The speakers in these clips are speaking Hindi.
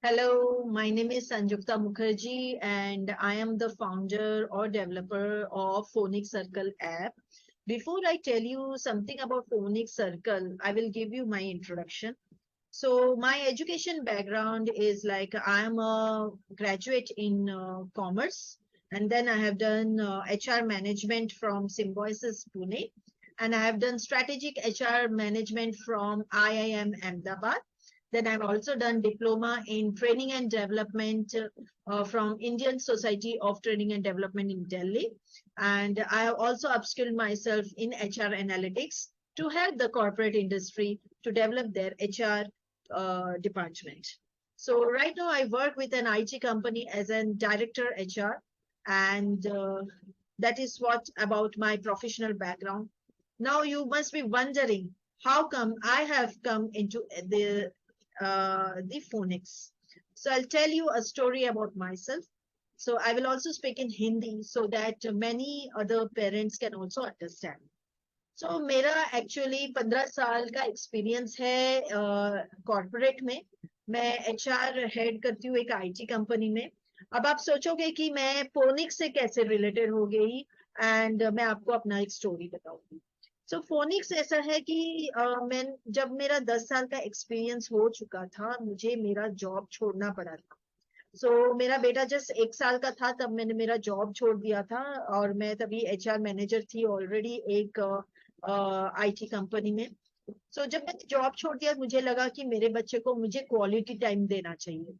Hello, my name is Sanjukta Mukherjee, and I am the founder or developer of Phonics Circle app. Before I tell you something about Phonics Circle, I will give you my introduction. So, my education background is like I am a graduate in commerce, and then I have done HR management from Symbiosis Pune, and I have done strategic HR management from IIM Ahmedabad. Then I've also done diploma in training and development from Indian Society of Training and Development in Delhi. And I have also upskilled myself in HR analytics to help the corporate industry to develop their HR department. So right now I work with an IT company as a director HR, and that is what about my professional background. Now you must be wondering how come I have come into the phonics. So I'll tell you a story about myself. So I will also speak in Hindi so that many other parents can also understand. So मेरा एक्चुअली 15 साल का एक्सपीरियंस है कॉर्पोरेट में. मैं एचआर हेड करती हूँ एक आईटी कंपनी में. अब आप सोचोगे कि मैं फोनिक्स से कैसे रिलेटेड हो गई, एंड मैं आपको अपना एक स्टोरी बताऊंगी. सो फोनिक्स ऐसा है कि मैं जब मेरा 10 साल का एक्सपीरियंस हो चुका था, मुझे मेरा जॉब छोड़ना पड़ा था. मेरा बेटा जस्ट 1 साल का था तब मैंने मेरा जॉब छोड़ दिया था, और मैं तभी एचआर मैनेजर थी ऑलरेडी एक आईटी कंपनी में. जब मैंने जॉब छोड़ दिया मुझे लगा कि मेरे बच्चे को मुझे क्वालिटी टाइम देना चाहिए.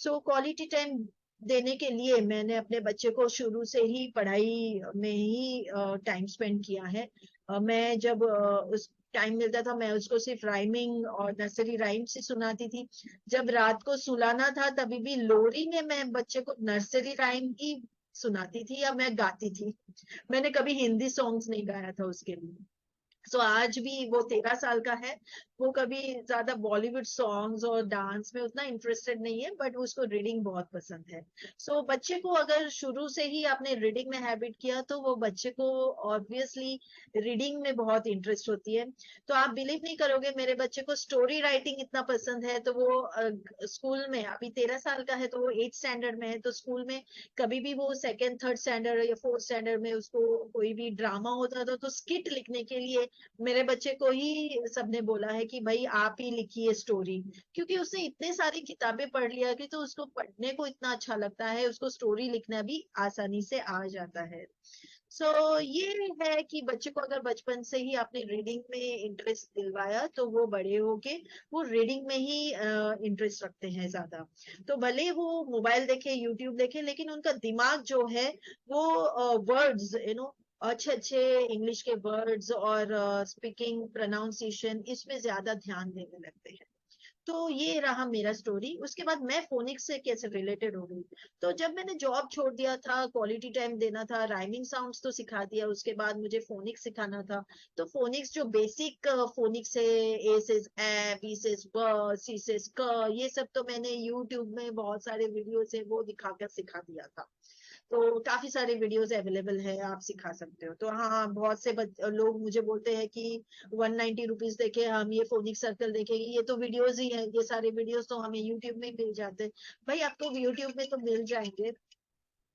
क्वालिटी टाइम देने के लिए मैंने अपने बच्चे को शुरू से ही पढ़ाई में ही टाइम स्पेंड किया है. मैं जब उस टाइम मिलता था मैं उसको सिर्फ राइमिंग और नर्सरी राइम्स ही सुनाती थी. जब रात को सुलाना था तभी भी लोरी में मैं बच्चे को नर्सरी राइम ही सुनाती थी या मैं गाती थी. मैंने कभी हिंदी सॉन्ग्स नहीं गाया था उसके लिए. आज भी वो 13 साल का है. वो कभी ज्यादा बॉलीवुड सॉन्ग्स और डांस में उतना इंटरेस्टेड नहीं है, बट उसको रीडिंग बहुत पसंद है. बच्चे को अगर शुरू से ही आपने रीडिंग में हैबिट किया तो वो बच्चे को ऑब्वियसली रीडिंग में बहुत इंटरेस्ट होती है. तो आप बिलीव नहीं करोगे, मेरे बच्चे को स्टोरी राइटिंग इतना पसंद है. तो वो स्कूल में अभी 13 साल का है, तो वो 8th स्टैंडर्ड में है. तो स्कूल में कभी भी वो सेकेंड थर्ड स्टैंडर्ड या फोर्थ स्टैंडर्ड में उसको कोई भी ड्रामा होता था तो स्किट लिखने के लिए मेरे बच्चे को ही सबने बोला है कि भाई आप ही लिखिए स्टोरी. क्योंकि उसने इतने सारी किताबें पढ़ लिया कि तो उसको पढ़ने को इतना अच्छा लगता है, उसको स्टोरी लिखना भी आसानी से आ जाता है. ये है कि बच्चे को अगर बचपन से ही आपने रीडिंग में इंटरेस्ट दिलवाया तो वो बड़े होके वो रीडिंग में ही इंटरेस्ट रखते हैं ज्यादा. तो भले वो मोबाइल देखे यूट्यूब देखे, लेकिन उनका दिमाग जो है वो वर्ड्स अच्छे अच्छे इंग्लिश के वर्ड्स और स्पीकिंग प्रोनाउंसिएशन इसमें ज्यादा ध्यान देने लगते हैं. तो ये रहा मेरा स्टोरी. उसके बाद मैं फोनिक्स से कैसे रिलेटेड हो गई. तो जब मैंने जॉब छोड़ दिया था, क्वालिटी टाइम देना था, राइमिंग साउंड्स तो सिखा दिया, उसके बाद मुझे फोनिक्स सिखाना था. तो फोनिक्स जो बेसिक फोनिक्स है, ए से ए, बी से ब, सी से क, ये सब तो मैंने यूट्यूब में बहुत सारे वीडियो है वो दिखाकर सिखा दिया था. तो काफी सारे वीडियोस अवेलेबल है, आप सिखा सकते हो. तो हाँ, बहुत से लोग मुझे बोलते हैं कि 190 रुपीज देके हम ये फोनिक सर्कल देखेंगे. ये तो वीडियोस ही है, ये सारे वीडियोस तो हमें यूट्यूब में मिल जाते हैं. भाई आपको यूट्यूब में तो मिल जाएंगे,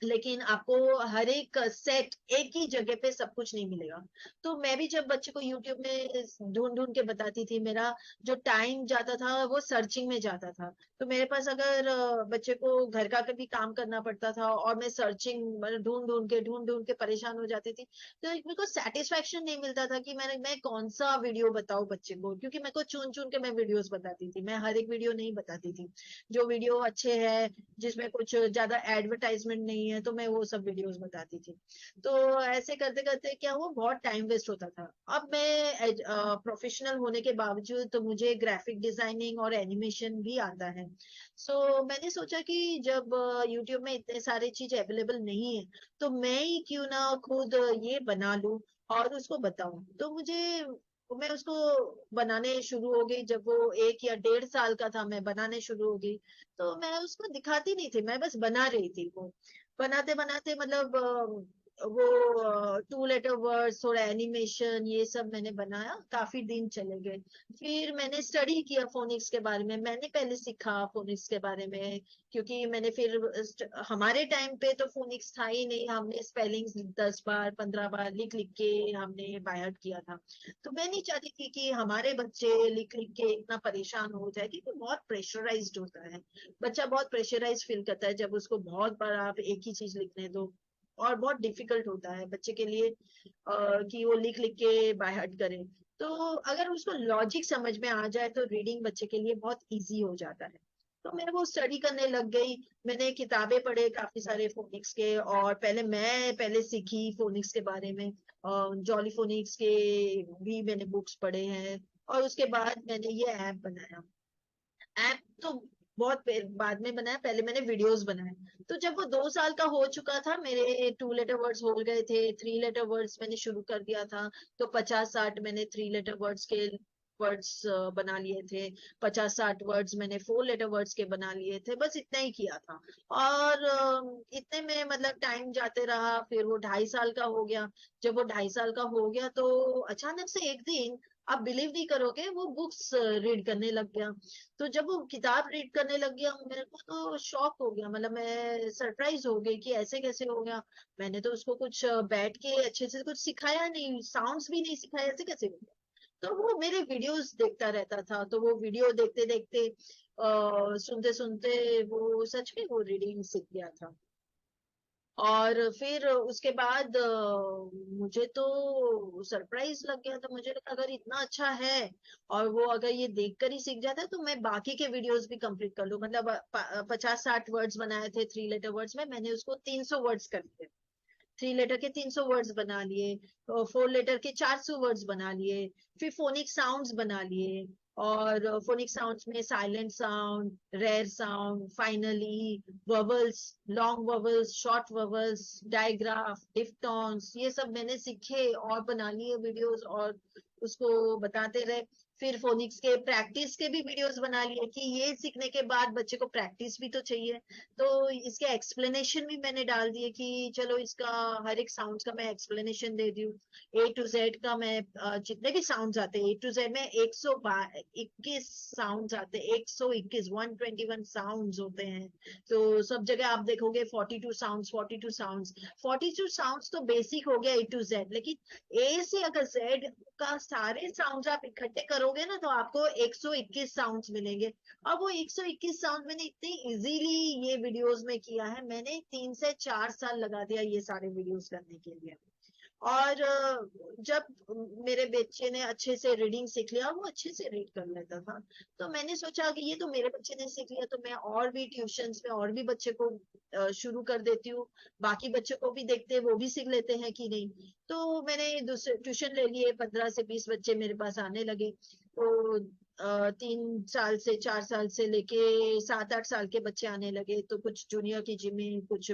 लेकिन आपको हर एक सेट एक ही जगह पे सब कुछ नहीं मिलेगा. तो मैं भी जब बच्चे को यूट्यूब में ढूंढ ढूंढ के बताती थी, मेरा जो टाइम जाता था वो सर्चिंग में जाता था. तो मेरे पास अगर बच्चे को घर का कभी काम करना पड़ता था और मैं सर्चिंग मतलब ढूंढ ढूंढ के परेशान हो जाती थी, तो मेरे को सेटिस्फेक्शन नहीं मिलता था कि मैं कौन सा वीडियो बताऊं बच्चे को. क्योंकि मेरे को चुन चुन के मैं वीडियोस बताती थी, मैं हर एक वीडियो नहीं बताती थी. जो वीडियो अच्छे है, जिसमें कुछ ज्यादा एडवर्टाइजमेंट नहीं है, तो मैं वो सब वीडियोस बताती थी. तो ऐसे करते करते क्या हुआ, बहुत टाइम वेस्ट होता था. अब मैं प्रोफेशनल होने के बावजूद तो मुझे ग्राफिक डिजाइनिंग और एनिमेशन भी आता है. मैंने सोचा कि जब यूट्यूब में इतने सारे चीज अवेलेबल नहीं है, तो मैं ही क्यों ना खुद ये बना लूं और उसको बताऊं. मैं उसको बनाने शुरू हो गई. जब वो 1 या 1.5 साल का था मैं बनाने शुरू हो गई. तो मैं उसको दिखाती नहीं थी, मैं बस बना रही थी. वो बनाते बनाते मतलब वो 2 लेटर वर्ड्स, थोड़ा एनिमेशन, ये सब मैंने बनाया, काफी दिन चले गए। फिर मैंने स्टडी किया फोनिक्स के बारे में, मैंने पहले सीखा फोनिक्स के बारे में, क्योंकि मैंने फिर हमारे टाइम पे तो फोनिक्स था ही नहीं, हमने स्पेलिंग्स 10 बार 15 बार लिख लिख के हमने बाय हार्ट किया था। तो मैं नहीं चाहती थी कि हमारे बच्चे लिख लिख के इतना परेशान हो जाए, क्योंकि बहुत प्रेशराइज्ड होता है, बच्चा बहुत प्रेशराइज फील करता है जब उसको बहुत बार आप एक ही चीज लिखने दो, और बहुत डिफिकल्ट होता है बच्चे के लिए कि वो लिख लिख के बाय हार्ट करे। तो अगर उसको लॉजिक समझ में आ जाए तो रीडिंग बच्चे के लिए बहुत इजी हो जाता है। तो मैं वो स्टडी करने लग गई, मैंने किताबें पढ़े काफी सारे फोनिक्स के, और पहले सीखी फोनिक्स के बारे में, जॉली फोनिक्स के भी मैंने बुक्स पढ़े हैं, और उसके बाद मैंने ये ऐप बनाया। ऐप तो बहुत बाद में बनाया, पहले मैंने वीडियोस बनाए। तो जब वो 2 साल का हो चुका था, मेरे 2 लेटर वर्ड्स हो गए थे, 3 लेटर वर्ड्स मैंने शुरू कर दिया था, तो 50-60 मैंने 3 लेटर वर्ड्स के वर्ड्स बना लिए थे, 50-60 वर्ड्स मैंने 4 लेटर वर्ड्स के बना लिए थे, बस इतना ही किया था। और इतने में मतलब टाइम जाते रहा, फिर वो 2.5 साल का हो गया। जब वो 2.5 साल का हो गया तो अचानक से एक दिन, आप बिलीव नहीं करोगे, वो बुक्स रीड करने लग गया। तो जब वो किताब रीड करने लग गया, मेरे को तो शॉक हो गया, मतलब मैं सरप्राइज हो गई कि ऐसे कैसे हो गया। मैंने तो उसको कुछ बैठ के अच्छे से कुछ सिखाया नहीं, साउंड्स भी नहीं सिखाया, ऐसे कैसे हो गया। तो वो मेरे वीडियोस देखता रहता था, तो वो वीडियो देखते देखते सुनते सुनते वो सच में वो रीडिंग सीख गया था। और फिर उसके बाद मुझे तो सरप्राइज लग गया था, मुझे लगा अगर इतना अच्छा है और वो अगर ये देखकर ही सीख जाता है, तो मैं बाकी के वीडियोस भी कंप्लीट कर लूं। मतलब 50-60 वर्ड्स बनाए थे 3 लेटर वर्ड्स में, मैंने उसको 300 वर्ड्स कर दिए। 3 लेटर के 300 वर्ड्स बना लिए, 4 लेटर के 400 वर्ड्स बना लिए। फिर फोनिक साउंड्स बना लिए, और फोनिक साउंड्स में silent sound, rare sound, finally, vowels, long vowels, short vowels, digraph, diphthongs, ये सब मैंने सीखे और बना लिए वीडियोस, और उसको बताते रहे। फिर फोनिक्स के प्रैक्टिस के भी वीडियोस बना लिए, कि ये सीखने के बाद बच्चे को प्रैक्टिस भी तो चाहिए। तो इसके एक्सप्लेनेशन भी मैंने डाल दिए, कि चलो इसका हर एक साउंड का मैं एक्सप्लेनेशन दे दूं। A to Z का मैं जितने भी साउंड्स आते हैं A to Z में 121 साउंड्स आते हैं, 121, 121 साउंड्स होते हैं। तो सब जगह आप देखोगे 42 साउंड्स, 42 साउंड्स तो बेसिक हो गया A to Z, लेकिन ए से अगर जेड का सारे साउंड्स आप इकट्ठे करोगे ना, तो आपको 121 साउंड्स मिलेंगे। अब वो 121 साउंड मैंने इतनी इजीली ये वीडियोस में किया है, मैंने 3 से 4 साल लगा दिया ये सारे वीडियोस करने के लिए। और जब मेरे बच्चे ने अच्छे से रीडिंग सीख लिया, वो अच्छे से रीड कर लेता था, तो मैंने सोचा कि ये तो मेरे बच्चे ने सीख लिया, तो मैं और भी ट्यूशंस में और भी बच्चे को शुरू कर देती हूँ, बाकी बच्चों को भी देखते हैं वो भी सीख लेते हैं कि नहीं। तो मैंने दूसरे ट्यूशन ले लिए, 15 से 20 बच्चे मेरे पास आने लगे। तो 3 साल से 4 साल से लेके 7-8 साल के बच्चे आने लगे, तो कुछ जूनियर केजी में, कुछ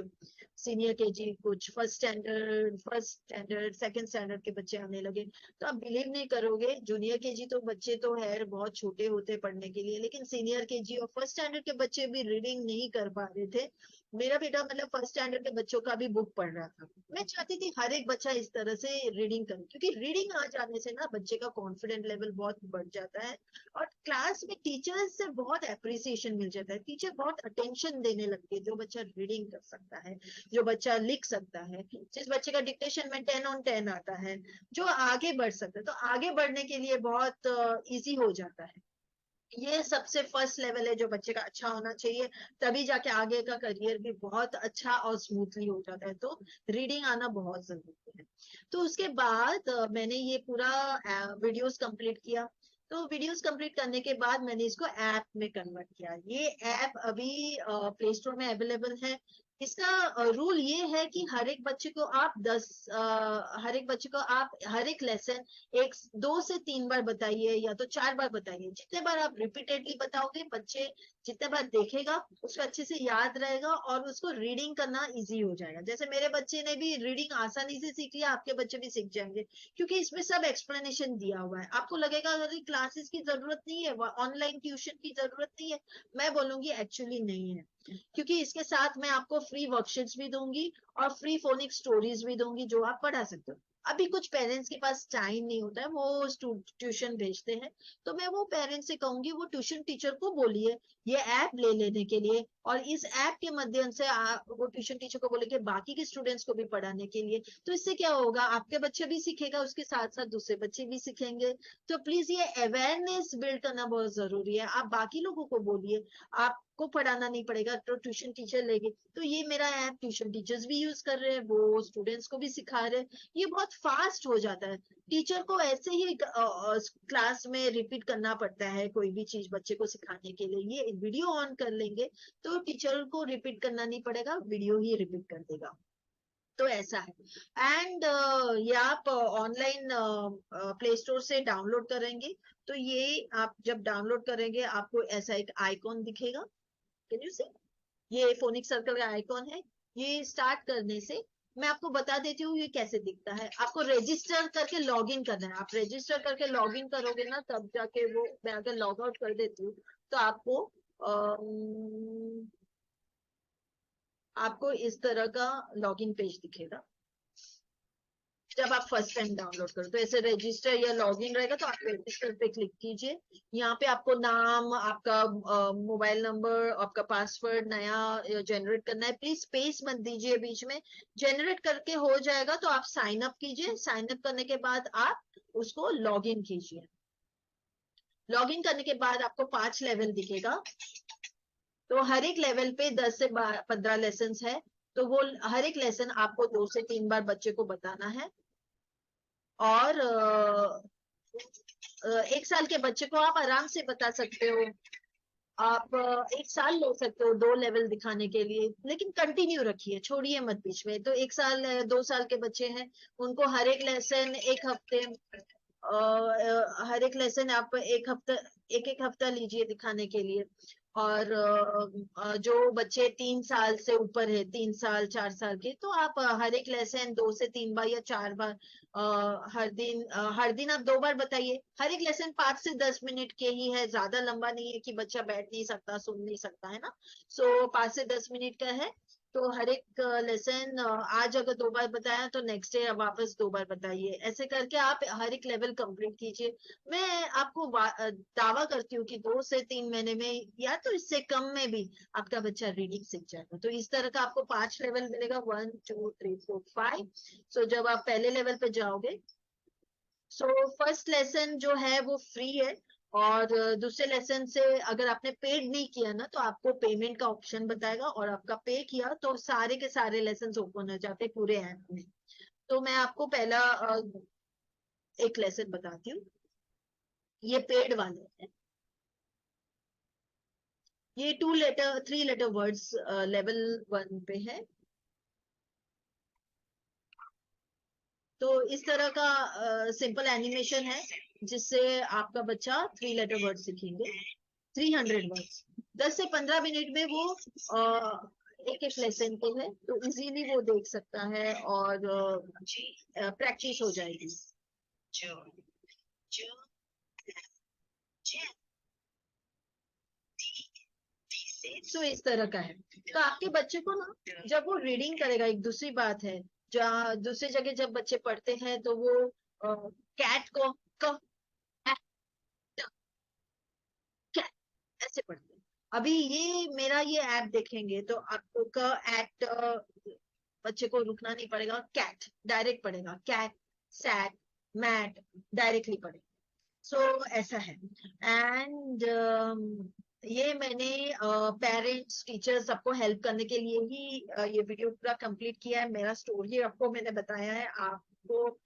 सीनियर केजी, कुछ फर्स्ट स्टैंडर्ड सेकंड स्टैंडर्ड के बच्चे आने लगे। तो आप बिलीव नहीं करोगे, जूनियर केजी तो बच्चे तो है बहुत छोटे होते पढ़ने के लिए, लेकिन सीनियर केजी और फर्स्ट स्टैंडर्ड के बच्चे भी रीडिंग नहीं कर पा रहे थे। मेरा बेटा मतलब फर्स्ट स्टैंडर्ड के बच्चों का भी बुक पढ़ रहा था। मैं चाहती थी हर एक बच्चा इस तरह से रीडिंग करे, क्योंकि रीडिंग आ जाने से ना बच्चे का कॉन्फिडेंट लेवल बहुत बढ़ जाता है, और क्लास में टीचर्स से बहुत अप्रिसिएशन मिल जाता है, टीचर बहुत अटेंशन देने लगती है जो बच्चा रीडिंग कर सकता है, जो बच्चा लिख सकता है, जिस बच्चे का डिक्टेशन में 10 on 10 आता है, जो आगे बढ़ सकता है, तो आगे बढ़ने के लिए बहुत इजी हो जाता है। ये सबसे फर्स्ट लेवल है जो बच्चे का अच्छा होना चाहिए, तभी जाके आगे का करियर भी बहुत अच्छा और स्मूथली हो जाता है। तो रीडिंग आना बहुत जरूरी है। तो उसके बाद मैंने ये पूरा वीडियोस कंप्लीट किया। तो वीडियोस कंप्लीट करने के बाद मैंने इसको ऐप में कन्वर्ट किया। ये ऐप अभी प्ले स्टोर में अवेलेबल है। इसका रूल ये है कि हर एक बच्चे को आप हर एक लेसन 2 से 3 बार बताइए, या तो 4 बार बताइए। जितने बार आप रिपीटेडली बताओगे, बच्चे जितने बार देखेगा उसको अच्छे से याद रहेगा, और उसको रीडिंग करना इजी हो जाएगा। जैसे मेरे बच्चे ने भी रीडिंग आसानी से सीख लिया, आपके बच्चे भी सीख जाएंगे, क्योंकि इसमें सब एक्सप्लेनेशन दिया हुआ है। आपको लगेगा अगर क्लासेस की जरूरत नहीं है, ऑनलाइन ट्यूशन की जरूरत नहीं है, मैं बोलूंगी एक्चुअली नहीं है। क्योंकि इसके साथ मैं आपको फ्री वर्कशीट्स भी दूंगी और फ्री फोनिक स्टोरीज भी दूंगी जो आप पढ़ा सकते हो। अभी कुछ पेरेंट्स के पास टाइम नहीं होता है, वो ट्यूशन भेजते हैं, तो मैं वो पेरेंट्स से कहूंगी वो ट्यूशन टीचर को बोलिए ये ऐप ले लेने के लिए, और इस ऐप के माध्यम से वो ट्यूशन टीचर को बोलेंगे बाकी के स्टूडेंट्स को भी पढ़ाने के लिए। तो इससे क्या होगा, आपके बच्चे भी सीखेगा, उसके साथ साथ दूसरे बच्चे भी सीखेंगे। तो प्लीज ये अवेयरनेस बिल्ड करना बहुत जरूरी है। आप बाकी लोगों को बोलिए, आपको पढ़ाना नहीं पड़ेगा तो ट्यूशन टीचर लेगी। तो ये मेरा ऐप ट्यूशन टीचर्स भी यूज कर रहे हैं, वो स्टूडेंट्स को भी सिखा रहे हैं। ये बहुत फास्ट हो जाता है। टीचर को ऐसे ही क्लास में रिपीट करना पड़ता है कोई भी चीज बच्चे को सिखाने के लिए। ये वीडियो ऑन कर लेंगे तो टीचर को रिपीट करना नहीं पड़ेगा, वीडियो ही रिपीट कर देगा। तो ऐसा है। एंड ये आप ऑनलाइन प्ले स्टोर से डाउनलोड करेंगे, तो ये आप जब डाउनलोड करेंगे आपको ऐसा एक आइकॉन दिखेगा। कैन यू सी, ये फोनिक सर्कल का आइकॉन है। ये स्टार्ट करने से मैं आपको बता देती हूँ ये कैसे दिखता है। आपको रजिस्टर करके लॉग इन करना है। आप रजिस्टर करके लॉग इन करोगे ना, तब जाके वो, मैं अगर लॉग आउट कर देती हूँ तो आपको इस तरह का लॉगिन पेज दिखेगा जब आप फर्स्ट टाइम डाउनलोड करो। तो ऐसे रजिस्टर या लॉगिन रहेगा, तो आप रजिस्टर पे क्लिक कीजिए। यहाँ पे आपको नाम, आपका मोबाइल नंबर, आपका पासवर्ड नया जनरेट करना है। प्लीज स्पेस मत दीजिए बीच में। जनरेट करके हो जाएगा तो आप साइन अप कीजिए। साइन अप करने के बाद आप उसको लॉग इन कीजिए। लॉग इन करने के बाद आपको 5 लेवल दिखेगा। तो हर एक लेवल पे 10 से 15 लेसन है। तो वो हर एक लेसन आपको 2 से 3 बार बच्चे को बताना है। और 1 साल के बच्चे को आप आराम से बता सकते हो। आप 1 साल ले सकते हो 2 लेवल दिखाने के लिए, लेकिन कंटिन्यू रखिए, छोड़िए मत बीच में। तो 1 साल 2 साल के बच्चे हैं, उनको हर एक लेसन एक हफ्ते, हर एक लेसन आप एक एक हफ्ता लीजिए दिखाने के लिए। और जो बच्चे 3 साल से ऊपर है, 3 साल 4 साल के, तो आप हर एक लेसन 2 से 3 बार या 4 बार, हर दिन आप 2 बार बताइए। हर एक लेसन 5 से 10 मिनट के ही है, ज्यादा लंबा नहीं है कि बच्चा बैठ नहीं सकता, सुन नहीं सकता, है ना। सो 5 से 10 मिनट का है। तो हर एक लेसन आज अगर 2 बार बताया तो नेक्स्ट डे वापस 2 बार बताइए। ऐसे करके आप हर एक लेवल कंप्लीट कीजिए। मैं आपको दावा करती हूँ कि 2 से 3 महीने में या तो इससे कम में भी आपका बच्चा रीडिंग सीख जाएगा। तो इस तरह का आपको 5 लेवल मिलेगा, 1 2 3 4 5। सो जब आप पहले लेवल पे जाओगे, सो फर्स्ट लेसन जो है वो फ्री है। और दूसरे लेसन से अगर आपने पेड नहीं किया ना, तो आपको पेमेंट का ऑप्शन बताएगा, और आपका पे किया तो सारे के सारे लेसन ओपन हो जाते हैं पूरे ऐप में। तो मैं आपको पहला एक लेसन बताती हूँ। ये पेड वाले हैं। ये 2 लेटर 3 लेटर वर्ड्स लेवल 1 पे है। तो इस तरह का सिंपल एनिमेशन है जिससे आपका बच्चा 3 लेटर वर्ड सीखेंगे। 300 वर्ड्स 10 से 15 मिनट में वो एक एक लेसन को है, तो इजीली वो देख सकता है और प्रैक्टिस हो जाएगी। तो इस तरह का है। तो आपके बच्चे को ना, जब वो रीडिंग करेगा, एक दूसरी बात है, जहाँ दूसरी जगह जब बच्चे पढ़ते हैं तो वो कैट को क, कैट ऐसे पढ़ते हैं। अभी ये मेरा ये ऐप देखेंगे तो आपको क एट, बच्चे को रुकना नहीं पड़ेगा, कैट डायरेक्ट पड़ेगा, कैट सैट मैट डायरेक्टली पड़ेगा। सो ऐसा है। एंड ये मैंने पेरेंट्स टीचर्स सबको हेल्प करने के लिए ही ये वीडियो पूरा कंप्लीट किया है। मेरा स्टोरी आपको मैंने बताया है। आपको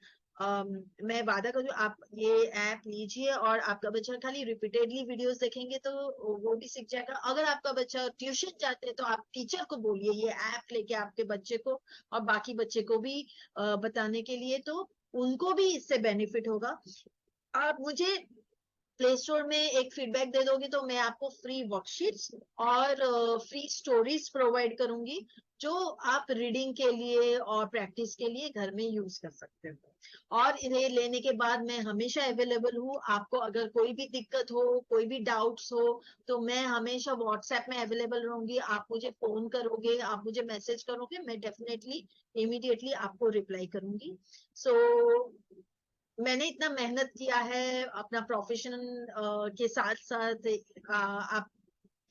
मैं वादा करूँ, आप ये ऐप लीजिए और आपका बच्चा खाली रिपीटेडली वीडियोस देखेंगे तो वो भी सीख जाएगा। अगर आपका बच्चा ट्यूशन जाते हैं तो आप टीचर को बोलिए ये ऐप लेके आपके बच्चे को और बाकी बच्चे को भी बताने के लिए, तो उनको भी इससे बेनिफिट होगा। आप मुझे प्ले स्टोर में एक फीडबैक दे दोगे तो मैं आपको फ्री वर्कशीट्स और फ्री स्टोरीज प्रोवाइड करूंगी, जो आप रीडिंग के लिए और प्रैक्टिस के लिए घर में यूज कर सकते हो। और इन्हें लेने के बाद मैं हमेशा अवेलेबल हूँ। आपको अगर कोई भी दिक्कत हो, कोई भी डाउट्स हो, तो मैं हमेशा व्हाट्सएप में अवेलेबल रहूंगी। आप मुझे फोन करोगे, आप मुझे मैसेज करोगे, मैं डेफिनेटली इमीडिएटली आपको रिप्लाई करूंगी। सो मैंने इतना मेहनत किया है अपना प्रोफेशन के साथ साथ, आप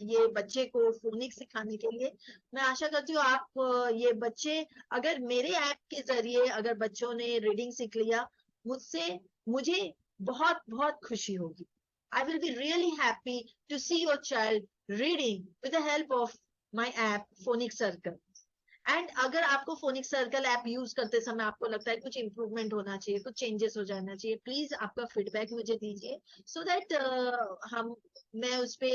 ये बच्चे को फोनिक्स सिखाने के लिए। मैं आशा करती हूँ आप ये बच्चे, अगर मेरे ऐप के जरिए अगर बच्चों ने रीडिंग सीख लिया मुझसे, मुझे बहुत बहुत खुशी होगी। I will be really happy to see your child reading with the help of my app phonics circle. And अगर आपको फोनिक सर्कल ऐप यूज करते समय आपको लगता है कुछ इंप्रूवमेंट होना चाहिए, कुछ चेंजेस हो जाना चाहिए, प्लीज आपका फीडबैक मुझे दीजिए, सो दैट हम मैं उस पे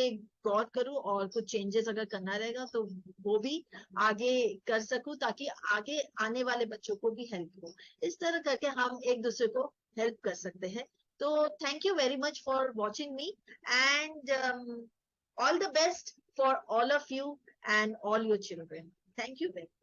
गौर करूं और कुछ चेंजेस अगर करना रहेगा तो वो भी आगे कर सकूं, ताकि आगे आने वाले बच्चों को भी हेल्प हो। इस तरह करके हम एक दूसरे को हेल्प कर सकते हैं। तो thank you very much for watching me, and all the best for all of you and all your children. Thank you very